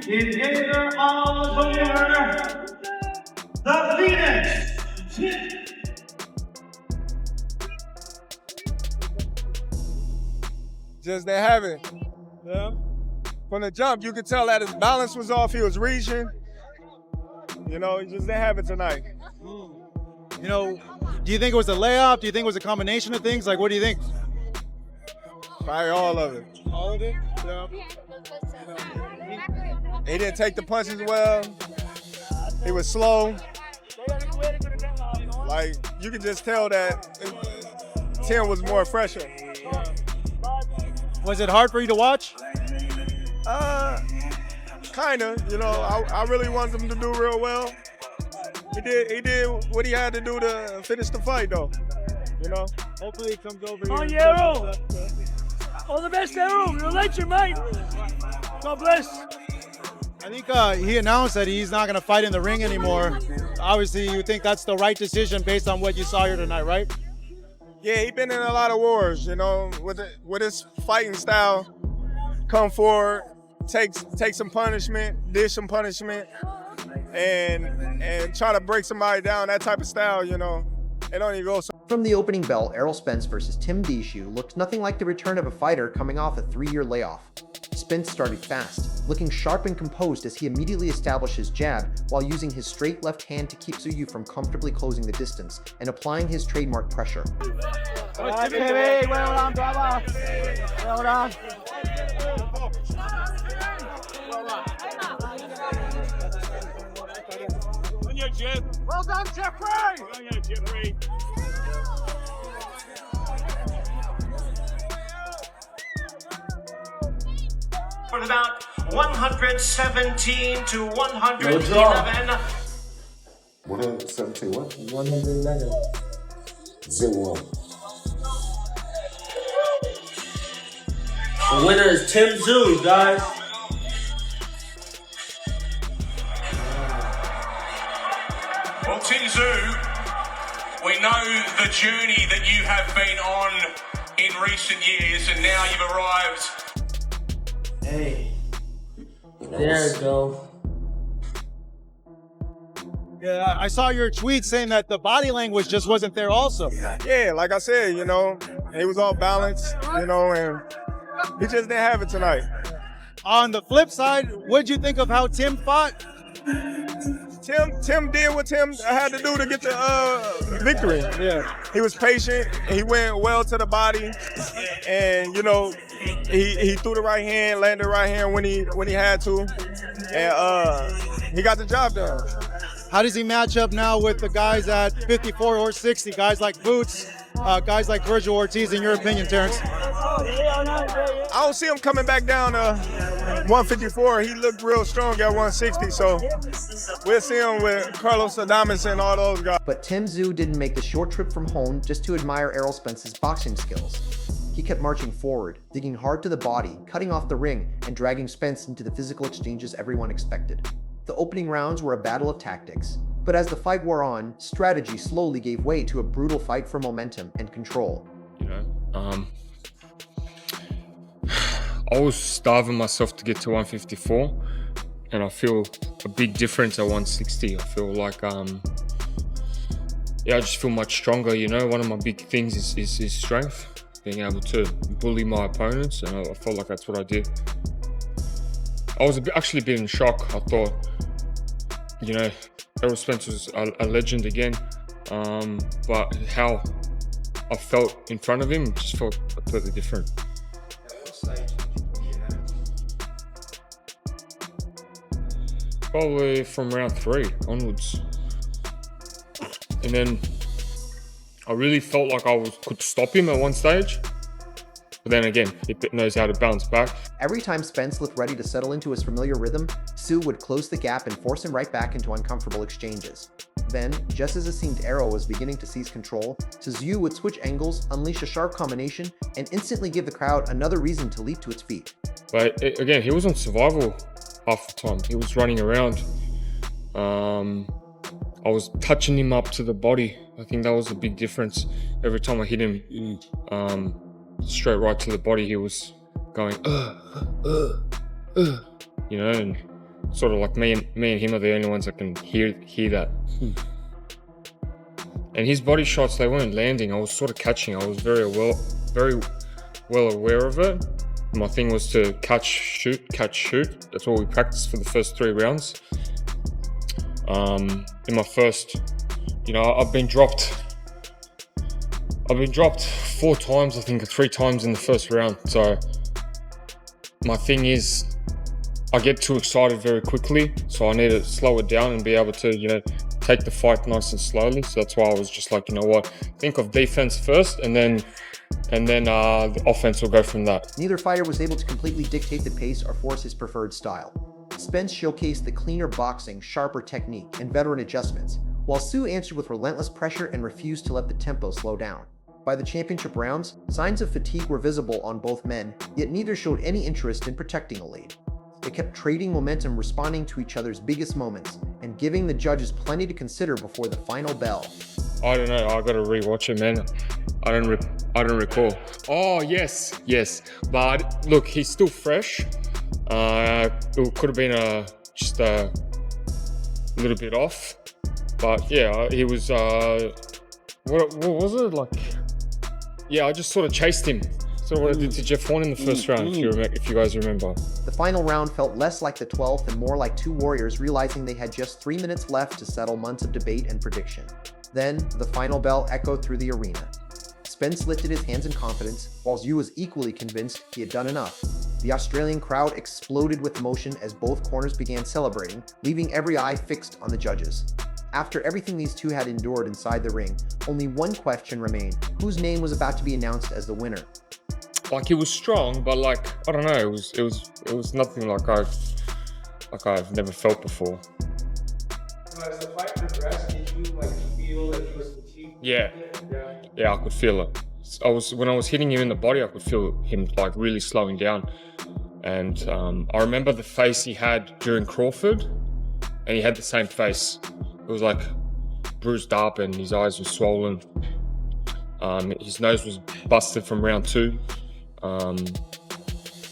in favor of the winner, the Phoenix. Just didn't have it. Yeah. From the jump, you could tell that his balance was off. He was reaching. You know, he just didn't have it tonight. You know, do you think it was a layoff? Do you think it was a combination of things? Like, what do you think? Probably all of it. All of it? Yeah. He didn't take the punches well. He was slow. Like, you could just tell that Tim was more fresher. Was it hard for you to watch? Kinda. You know, I really wanted him to do real well. He did what he had to do to finish the fight, though. You know. Hopefully he comes over On here. you, Errol. All the best, Errol. You're a legend, mate. God bless. I think he announced that he's not going to fight in the ring anymore. Obviously, you think that's the right decision based on what you saw here tonight, right? Yeah, he been in a lot of wars, you know, with his fighting style. Come forward, take some punishment, dish some punishment, and try to break somebody down. That type of style, you know, it don't even go. From the opening bell, Errol Spence versus Tim Tszyu looked nothing like the return of a fighter coming off a 3-year layoff. Spence started fast, looking sharp and composed as he immediately established his jab while using his straight left hand to keep Tszyu from comfortably closing the distance and applying his trademark pressure. Well done, brother. Well done. On your Jim. Well done, Jeffrey. On your Jeffrey. For about 117 to 111. 117 what? 111. 0-1. The winner is Tim Tszyu, guys. Well, Tim Tszyu, we know the journey that you have been on in recent years, and now you've arrived. Hey, there we go. Yeah, I saw your tweet saying that the body language just wasn't there also. Yeah, like I said, you know, he was all balanced, you know, and he just didn't have it tonight. On the flip side, what'd you think of how Tim fought? Tim did what Tim had to do to get the victory. Yeah. He was patient. He went well to the body, and you know, he threw the right hand, landed the right hand when he had to, and he got the job done. How does he match up now with the guys at 54 or 60? Guys like Boots, guys like Virgil Ortiz, in your opinion, Terrence? I don't see him coming back down to 154. He looked real strong at 160, so we'll see him with Carlos Adames and all those guys. But Tim Tszyu didn't make the short trip from home just to admire Errol Spence's boxing skills. He kept marching forward, digging hard to the body, cutting off the ring, and dragging Spence into the physical exchanges everyone expected. The opening rounds were a battle of tactics, but as the fight wore on, strategy slowly gave way to a brutal fight for momentum and control. You know, I was starving myself to get to 154, and I feel a big difference at 160. I feel like, yeah, I just feel much stronger. You know, one of my big things is strength, being able to bully my opponents, and I felt like that's what I did. I was actually a bit in shock. I thought, you know, Errol Spence was a legend again, but how I felt in front of him just felt completely different. Probably from round 3 onwards. And then I really felt like I could stop him at one stage. But then again, he knows how to bounce back. Every time Spence looked ready to settle into his familiar rhythm, Tszyu would close the gap and force him right back into uncomfortable exchanges. Then, just as it seemed Errol was beginning to seize control, Tszyu would switch angles, unleash a sharp combination, and instantly give the crowd another reason to leap to its feet. But again, he was on survival half the time. He was running around. I was touching him up to the body. I think that was a big difference. Every time I hit him straight right to the body, he was going, you know, and sort of like me and him are the only ones that can hear that. And his body shots, they weren't landing. I was sort of catching. I was very well aware of it. My thing was to catch, shoot. That's what we practiced for the first 3 rounds. In my first, I've been dropped 4 times, I think, or 3 times in the first round. So my thing is, I get too excited very quickly, so I need to slow it down and be able to, take the fight nice and slowly. So that's why I was just like, you know what, think of defense first, and then the offense will go from that. Neither fighter was able to completely dictate the pace or force his preferred style. Spence showcased the cleaner boxing, sharper technique, and veteran adjustments, while Tszyu answered with relentless pressure and refused to let the tempo slow down. By the championship rounds, signs of fatigue were visible on both men, yet neither showed any interest in protecting a lead. They kept trading momentum, responding to each other's biggest moments, and giving the judges plenty to consider before the final bell. I don't know, I gotta rewatch it, man. I don't recall. Oh, yes. But look, he's still fresh. It could have been just a little bit off. But yeah, he was, what was it like? Yeah, I just sort of chased him. So what I did to Jeff Horn in the first round, if you guys remember. The final round felt less like the 12th and more like two warriors realizing they had just 3 minutes left to settle months of debate and prediction. Then, the final bell echoed through the arena. Spence lifted his hands in confidence, while Tszyu was equally convinced he had done enough. The Australian crowd exploded with emotion as both corners began celebrating, leaving every eye fixed on the judges. After everything these two had endured inside the ring, only one question remained: whose name was about to be announced as the winner? Like, he was strong, but like, I don't know, it was nothing like I've never felt before. As the fight progressed, did you feel like he was fatigued? Yeah, I could feel it. When I was hitting him in the body, I could feel him like really slowing down. And I remember the face he had during Crawford, and he had the same face. It was like bruised up, and his eyes were swollen. His nose was busted from round 2.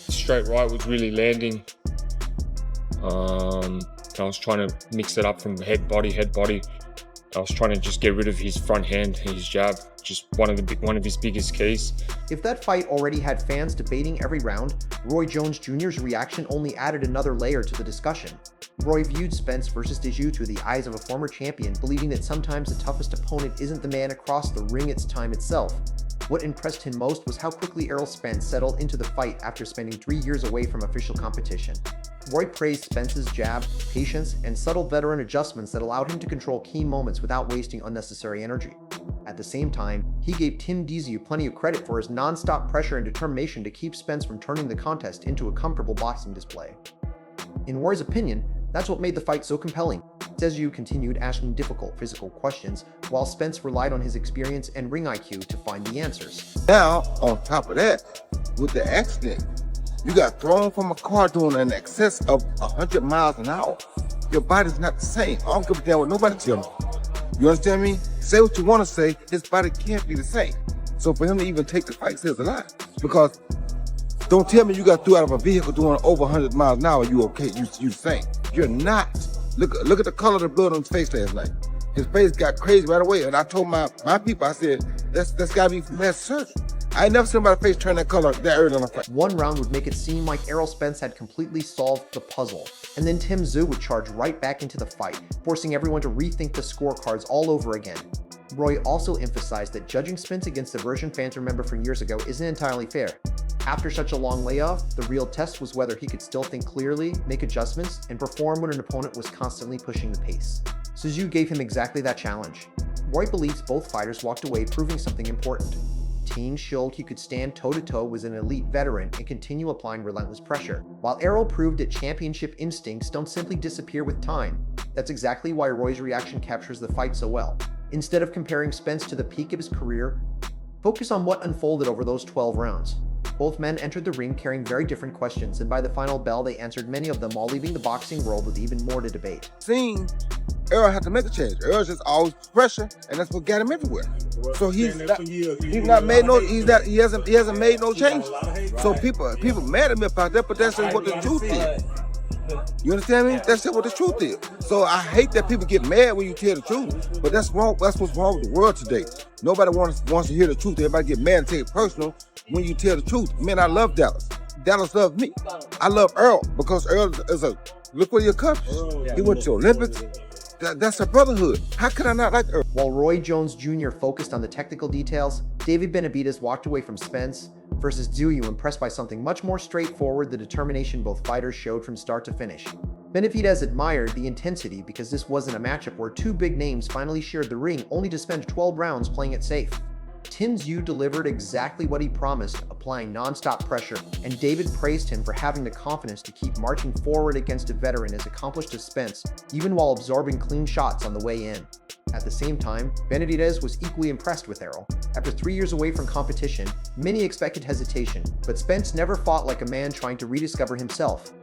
Straight right was really landing. I was trying to mix it up from head body. I was trying to just get rid of his front hand, his jab, just one of his biggest keys. If that fight already had fans debating every round, Roy Jones Jr.'s reaction only added another layer to the discussion. Roy viewed Spence versus Tszyu through the eyes of a former champion, believing that sometimes the toughest opponent isn't the man across the ring, it's time itself. What impressed him most was how quickly Errol Spence settled into the fight after spending 3 years away from official competition. Roy praised Spence's jab, patience, and subtle veteran adjustments that allowed him to control key moments without wasting unnecessary energy. At the same time, he gave Tim Tszyu plenty of credit for his non-stop pressure and determination to keep Spence from turning the contest into a comfortable boxing display. In Roy's opinion, that's what made the fight so compelling. Tszyu continued asking difficult physical questions, while Spence relied on his experience and ring IQ to find the answers. Now, on top of that, with the accident, you got thrown from a car doing an excess of 100 miles an hour. Your body's not the same. I don't give a damn what nobody tell me. You understand me? Say what you want to say, his body can't be the same. So for him to even take the fight says a lot. Because don't tell me you got through out of a vehicle doing over 100 miles an hour, you okay, you the same. You're not. Look at the color of the blood on his face last night. His face got crazy right away. And I told my people, I said, that's gotta be plastic surgery. I ain't never seen my face turn that color that early on a fight. One round would make it seem like Errol Spence had completely solved the puzzle, and then Tim Tszyu would charge right back into the fight, forcing everyone to rethink the scorecards all over again. Roy also emphasized that judging Spence against the version fans remember from years ago isn't entirely fair. After such a long layoff, the real test was whether he could still think clearly, make adjustments, and perform when an opponent was constantly pushing the pace. Tszyu gave him exactly that challenge. Roy believes both fighters walked away proving something important. Tim showed he could stand toe-to-toe with an elite veteran and continue applying relentless pressure, while Errol proved that championship instincts don't simply disappear with time. That's exactly why Roy's reaction captures the fight so well. Instead of comparing Spence to the peak of his career, focus on what unfolded over those 12 rounds. Both men entered the ring carrying very different questions, and by the final bell, they answered many of them while leaving the boxing world with even more to debate. Seeing Errol had to make a change. Errol's just always pressure, and that's what got him everywhere. So he hasn't made no change. So people mad at me about that, but that's what the truth is. You understand me? That's just what the truth is. So I hate that people get mad when you tell the truth, but that's wrong. That's what's wrong with the world today. Nobody wants to hear the truth. Everybody get mad and take it personal when you tell the truth. Man, I love Dallas. Dallas loves me. I love Errol because Errol is a look where you come. He went to the Olympics. That's a brotherhood. How could I not like Errol? While Roy Jones Jr. focused on the technical details, David Benavidez walked away from Spence versus Tszyu impressed by something much more straightforward: the determination both fighters showed from start to finish. Benavidez admired the intensity because this wasn't a matchup where two big names finally shared the ring only to spend 12 rounds playing it safe. Tim Tszyu delivered exactly what he promised, applying non-stop pressure, and David praised him for having the confidence to keep marching forward against a veteran as accomplished as Spence, even while absorbing clean shots on the way in. At the same time, Benavidez was equally impressed with Errol. After 3 years away from competition, many expected hesitation, but Spence never fought like a man trying to rediscover himself.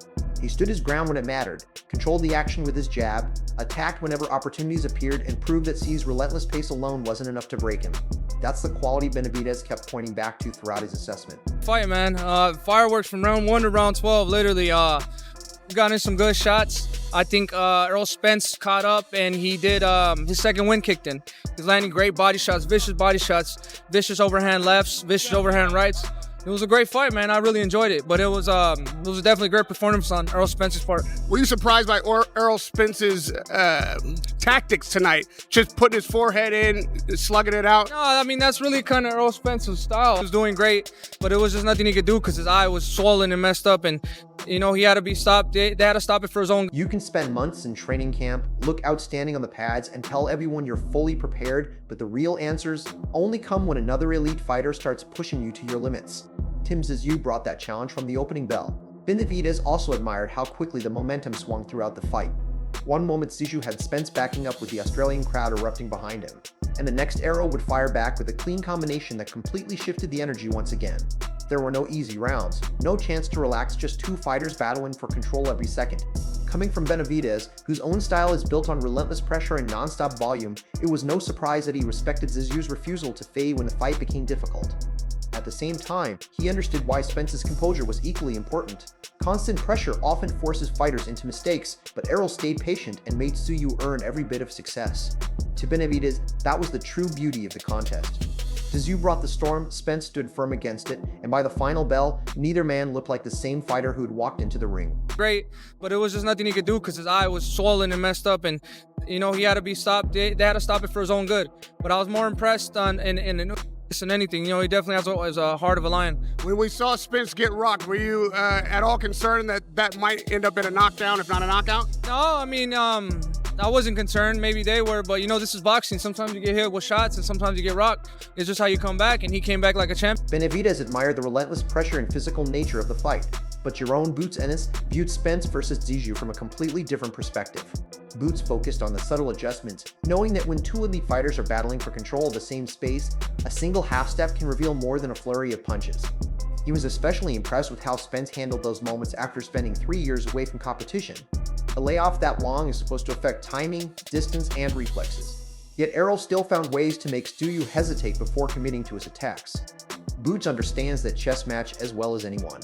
He stood his ground when it mattered, controlled the action with his jab, attacked whenever opportunities appeared, and proved that Tszyu's relentless pace alone wasn't enough to break him. That's the quality Benavidez kept pointing back to throughout his assessment. Fight, man. Fireworks from round 1 to round 12. Literally, got in some good shots. I think Errol Spence caught up and he did his second wind kicked in. He's landing great body shots, vicious overhand lefts, vicious overhand rights. It was a great fight, man. I really enjoyed it, but it was definitely a great performance on Errol Spence's part. Were you surprised by Errol Spence's tactics tonight? Just putting his forehead in, slugging it out? No, I mean, that's really kind of Errol Spence's style. He was doing great, but it was just nothing he could do because his eye was swollen and messed up, and he had to be stopped. They had to stop it for his own. You can spend months in training camp, look outstanding on the pads, and tell everyone you're fully prepared, but the real answers only come when another elite fighter starts pushing you to your limits. Tim Tszyu brought that challenge from the opening bell. Benavidez also admired how quickly the momentum swung throughout the fight. One moment Tszyu had Spence backing up with the Australian crowd erupting behind him, and the next Errol would fire back with a clean combination that completely shifted the energy once again. There were no easy rounds, no chance to relax, just two fighters battling for control every second. Coming from Benavidez, whose own style is built on relentless pressure and non-stop volume, it was no surprise that he respected Tszyu's refusal to fade when the fight became difficult. At the same time, he understood why Spence's composure was equally important. Constant pressure often forces fighters into mistakes, but Errol stayed patient and made Tszyu earn every bit of success. To Benavidez, that was the true beauty of the contest. Tszyu brought the storm, Spence stood firm against it, and by the final bell, neither man looked like the same fighter who had walked into the ring. Great, but it was just nothing he could do because his eye was swollen and messed up, and he had to be stopped. They had to stop it for his own good. But I was more impressed than anything. He definitely has a heart of a lion. When we saw Spence get rocked, were you at all concerned that might end up in a knockdown, if not a knockout? No, I mean, I wasn't concerned. Maybe they were, but this is boxing. Sometimes you get hit with shots and sometimes you get rocked. It's just how you come back, and he came back like a champ. Benavidez admired the relentless pressure and physical nature of the fight, but Jerome Boots Ennis viewed Spence versus Tszyu from a completely different perspective. Boots focused on the subtle adjustments, knowing that when two elite fighters are battling for control of the same space, a single half-step can reveal more than a flurry of punches. He was especially impressed with how Spence handled those moments after spending 3 years away from competition. A layoff that long is supposed to affect timing, distance, and reflexes. Yet Errol still found ways to make Tszyu hesitate before committing to his attacks. Boots understands that chess match as well as anyone.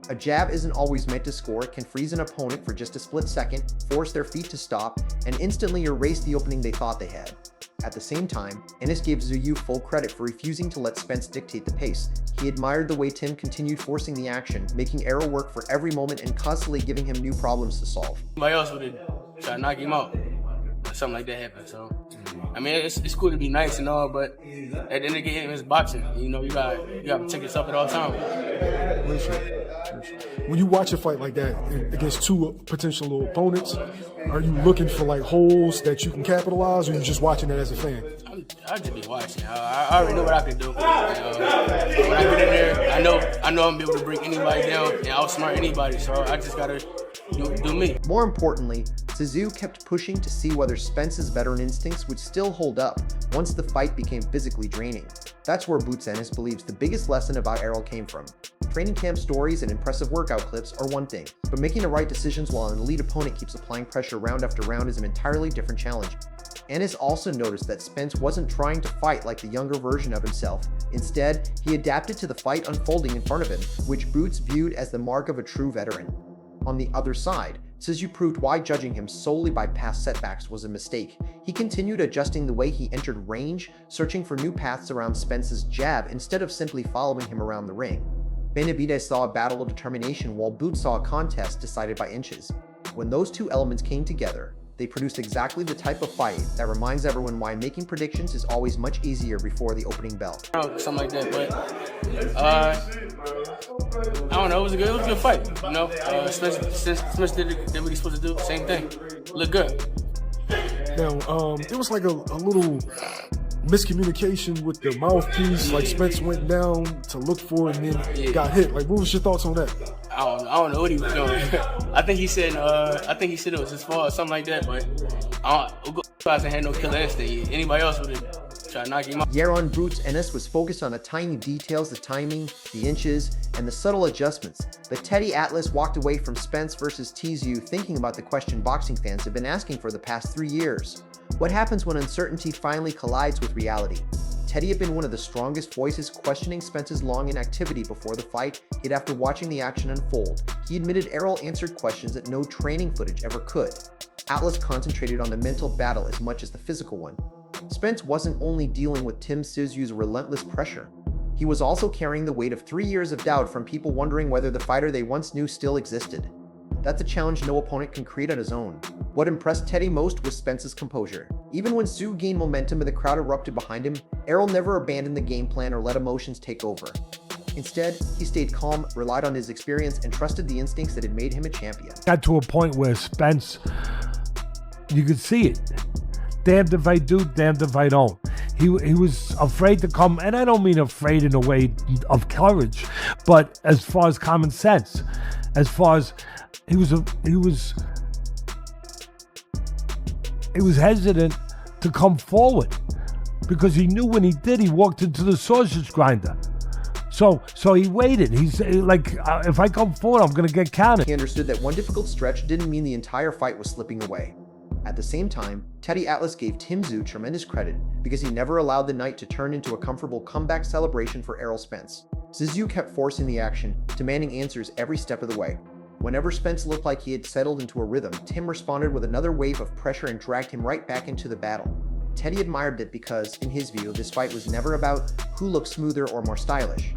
A jab isn't always meant to score, it can freeze an opponent for just a split second, force their feet to stop, and instantly erase the opening they thought they had. At the same time, Ennis gave Tszyu full credit for refusing to let Spence dictate the pace. He admired the way Tim continued forcing the action, making Errol work for every moment and constantly giving him new problems to solve. Somebody else would have tried to knock him out. Something like that happened. So, I mean, it's cool to be nice and all, but at the end of the game, it's boxing. You gotta protect yourself at all times. When you watch a fight like that against two potential opponents, are you looking for like holes that you can capitalize, or are you just watching it as a fan? I just be watching. I already know what I can do. When I get in there, I know I'm gonna be able to bring anybody down and outsmart anybody. So I just gotta do me. More importantly, Tszyu kept pushing to see whether Spence's veteran instincts would still hold up once the fight became physically draining. That's where Boots Ennis believes the biggest lesson about Errol came from. Training camp stories and impressive workout clips are one thing, but making the right decisions while an elite opponent keeps applying pressure round after round is an entirely different challenge. Ennis also noticed that Spence wasn't trying to fight like the younger version of himself. Instead, he adapted to the fight unfolding in front of him, which Boots viewed as the mark of a true veteran. On the other side, Tszyu proved why judging him solely by past setbacks was a mistake. He continued adjusting the way he entered range, searching for new paths around Spence's jab instead of simply following him around the ring. Benavidez saw a battle of determination while Boots saw a contest decided by inches. When those two elements came together, they produced exactly the type of fight that reminds everyone why making predictions is always much easier before the opening bell. Something like that, but I don't know. It was a good fight. You know, Spence did what he's supposed to do. Same thing. Look good. Now, there was like a little miscommunication with the mouthpiece. Like Spence went down to look for it and then got hit. Like, what was your thoughts on that? I don't know what he was doing. I think he said it was his fault or something like that. But I had no killer instinct. Anybody else would have tried to knock him out. Yaron Brutes Ennis was focused on the tiny details, the timing, the inches, and the subtle adjustments. But Teddy Atlas walked away from Spence versus Tszyu thinking about the question boxing fans have been asking for the past 3 years. What happens when uncertainty finally collides with reality? Teddy had been one of the strongest voices questioning Spence's long inactivity before the fight, yet after watching the action unfold, he admitted Errol answered questions that no training footage ever could. Atlas concentrated on the mental battle as much as the physical one. Spence wasn't only dealing with Tim Tszyu relentless pressure, he was also carrying the weight of 3 years of doubt from people wondering whether the fighter they once knew still existed. That's a challenge no opponent can create on his own. What impressed Teddy most was Spence's composure. Even when Tszyu gained momentum and the crowd erupted behind him, Errol never abandoned the game plan or let emotions take over. Instead, he stayed calm, relied on his experience, and trusted the instincts that had made him a champion. Got to a point where Spence, you could see it. Damned if I do, damned if I don't. He was afraid to come, and I don't mean afraid in a way of courage, but as far as common sense, as far as he was hesitant to come forward because he knew when he did, he walked into the sausage grinder. So he waited. He's like, if I come forward, I'm going to get counted. He understood that one difficult stretch didn't mean the entire fight was slipping away. At the same time, Teddy Atlas gave Tim Tszyu tremendous credit because he never allowed the night to turn into a comfortable comeback celebration for Errol Spence. Tszyu kept forcing the action, demanding answers every step of the way. Whenever Spence looked like he had settled into a rhythm, Tim responded with another wave of pressure and dragged him right back into the battle. Teddy admired it because, in his view, this fight was never about who looked smoother or more stylish.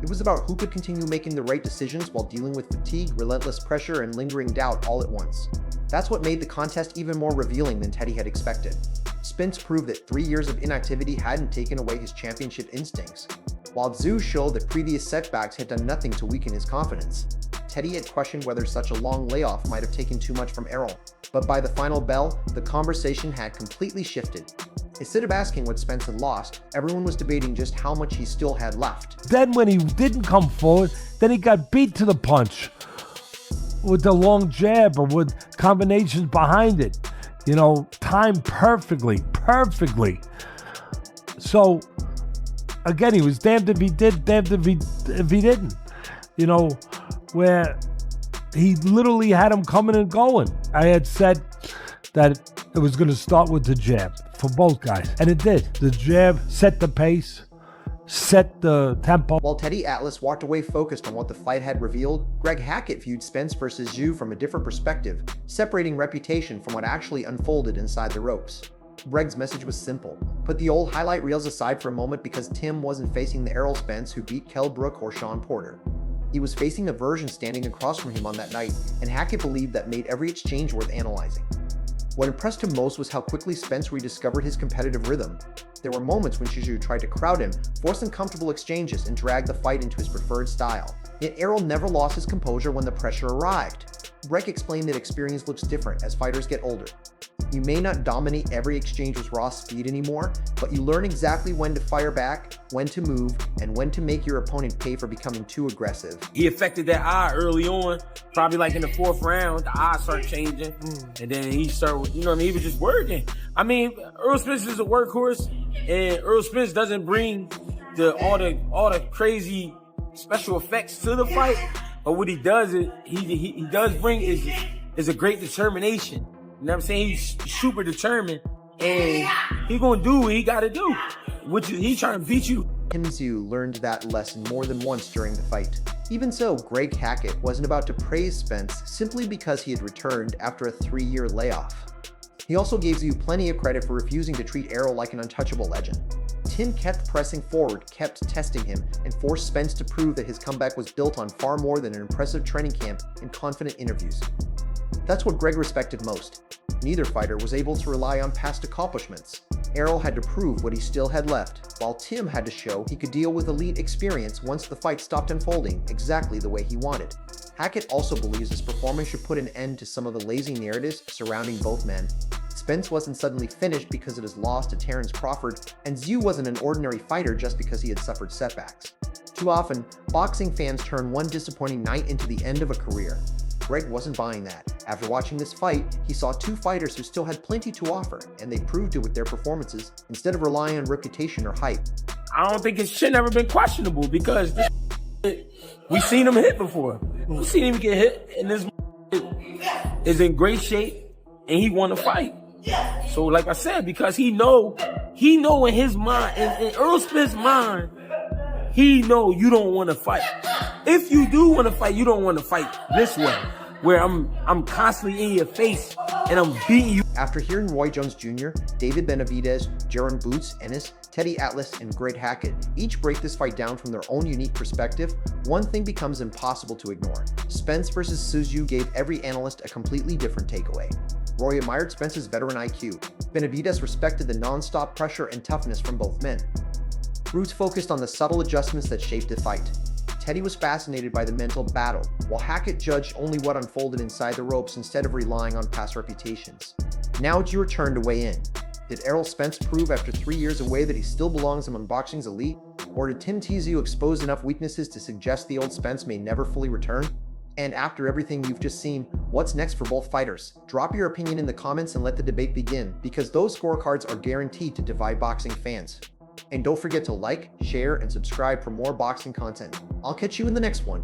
It was about who could continue making the right decisions while dealing with fatigue, relentless pressure, and lingering doubt all at once. That's what made the contest even more revealing than Teddy had expected. Spence proved that 3 years of inactivity hadn't taken away his championship instincts, while Tszyu showed that previous setbacks had done nothing to weaken his confidence. Teddy had questioned whether such a long layoff might have taken too much from Errol, but by the final bell, the conversation had completely shifted. Instead of asking what Spence had lost, everyone was debating just how much he still had left. Then when he didn't come forward, then he got beat to the punch with the long jab or with combinations behind it. You know, timed perfectly. So, again, he was damned if he did, damned if he didn't. You know, where he literally had him coming and going. I had said that it was going to start with the jab for both guys, and it did. The jab set the pace, set the tempo. While Teddy Atlas walked away focused on what the fight had revealed, Greg Hackett viewed Spence versus Tszyu from a different perspective, separating reputation from what actually unfolded inside the ropes. Greg's message was simple. Put the old highlight reels aside for a moment because Tim wasn't facing the Errol Spence who beat Kell Brook or Sean Porter. He was facing a version standing across from him on that night, and Hackett believed that made every exchange worth analyzing. What impressed him most was how quickly Spence rediscovered his competitive rhythm. There were moments when Tszyu tried to crowd him, force uncomfortable exchanges, and drag the fight into his preferred style. Yet Errol never lost his composure when the pressure arrived. Greg explained that experience looks different as fighters get older. You may not dominate every exchange with raw speed anymore, but you learn exactly when to fire back, when to move, and when to make your opponent pay for becoming too aggressive. He affected that eye early on, probably like in the 4th round, the eye started changing, and then he started, you know what I mean, he was just working. I mean, Errol Spence is a workhorse, and Errol Spence doesn't bring all the crazy special effects to the fight, but what he does is, he does bring is a great determination. You know what I'm saying? He's super determined, and he's gonna do what he gotta do, which is he's trying to beat you. Tim Tszyu learned that lesson more than once during the fight. Even so, Greg Hackett wasn't about to praise Spence simply because he had returned after a 3-year layoff. He also gave Tszyu plenty of credit for refusing to treat Errol like an untouchable legend. Tim kept pressing forward, kept testing him, and forced Spence to prove that his comeback was built on far more than an impressive training camp and confident interviews. That's what Greg respected most. Neither fighter was able to rely on past accomplishments. Errol had to prove what he still had left, while Tim had to show he could deal with elite experience once the fight stopped unfolding exactly the way he wanted. Hackett also believes his performance should put an end to some of the lazy narratives surrounding both men. Spence wasn't suddenly finished because of his loss to Terrence Crawford, and Tszyu wasn't an ordinary fighter just because he had suffered setbacks. Too often, boxing fans turn one disappointing night into the end of a career. Greg wasn't buying that. After watching this fight, he saw two fighters who still had plenty to offer, and they proved it with their performances instead of relying on reputation or hype. I don't think his shit never been questionable because we seen him hit before. We seen him get hit, and this is in great shape, and he won the fight. So, like I said, because he know in his mind, in Errol Spence's mind, he know you don't want to fight. If you do want to fight, you don't want to fight this way, where I'm constantly in your face and I'm beating you. After hearing Roy Jones Jr., David Benavidez, Jaron Boots Ennis, Teddy Atlas, and Greg Hackett each break this fight down from their own unique perspective, one thing becomes impossible to ignore. Spence versus Tszyu gave every analyst a completely different takeaway. Roy admired Spence's veteran IQ. Benavidez respected the non-stop pressure and toughness from both men. Boots focused on the subtle adjustments that shaped the fight. Teddy was fascinated by the mental battle, while Hackett judged only what unfolded inside the ropes instead of relying on past reputations. Now it's your turn to weigh in. Did Errol Spence prove after 3 years away that he still belongs among boxing's elite? Or did Tim Tszyu expose enough weaknesses to suggest the old Spence may never fully return? And after everything you've just seen, what's next for both fighters? Drop your opinion in the comments and let the debate begin, because those scorecards are guaranteed to divide boxing fans. And don't forget to like, share, and subscribe for more boxing content. I'll catch you in the next one.